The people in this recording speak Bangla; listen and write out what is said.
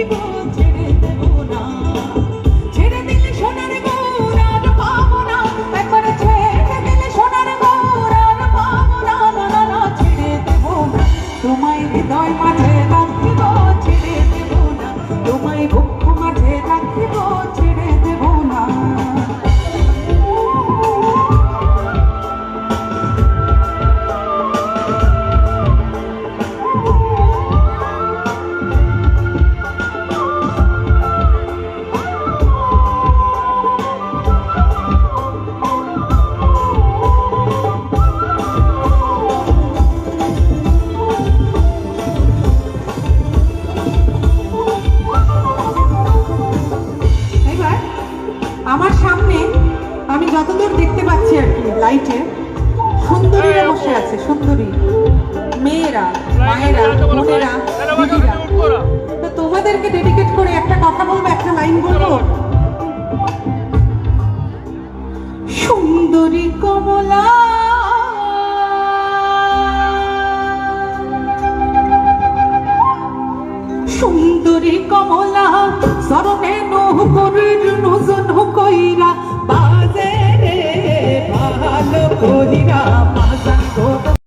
রাখিব ছেড়ে দেব না, ছেড়ে দিলে সোনার গৌর আর পাবো না, একবার ছেড়ে দিলে সোনার গৌর আর পাবো না, না না না ছেড়ে দেব না, তোমায় হৃদয় মাঝে রাখিব ছেড়ে দেব না, তোমায় বক্ষ মাঝে রাখিব ছেড়ে দেব না। আমার সামনে আমি যতদূর দেখতে পাচ্ছি আর কি লাইটে সুন্দরীরা বসে আছে, সুন্দরী মেয়েরা, মায়েরা, বোনেরা, দিদিরা। তো তোমাদেরকে ডেডিকেট করে একটা কথা বলবো, একটা লাইন বলবো। সুন্দরী কমলা